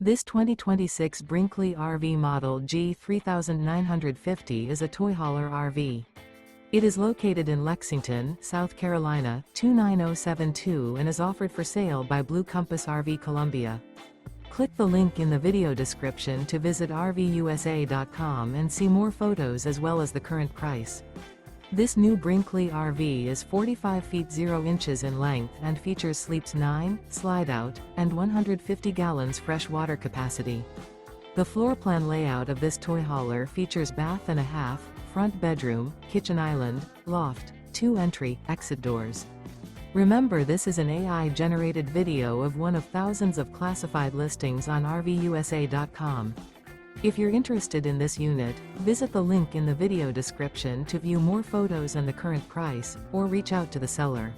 This 2026 Brinkley RV Model G 3950 is a toy hauler RV. It is located in Lexington, South Carolina, 29072 and is offered for sale by Blue Compass RV Columbia. Click the link in the video description to visit RVUSA.com and see more photos as well as the current price. This new Brinkley RV is 45 feet 0 inches in length and features sleeps 9, Slideout, and 150 gallons fresh water capacity. The floor plan layout of this toy hauler features bath and a half, front bedroom, kitchen island, loft, 2 entry, exit doors. Remember, this is an AI-generated video of one of thousands of classified listings on RVUSA.com. If you're interested in this unit, visit the link in the video description to view more photos and the current price, or reach out to the seller.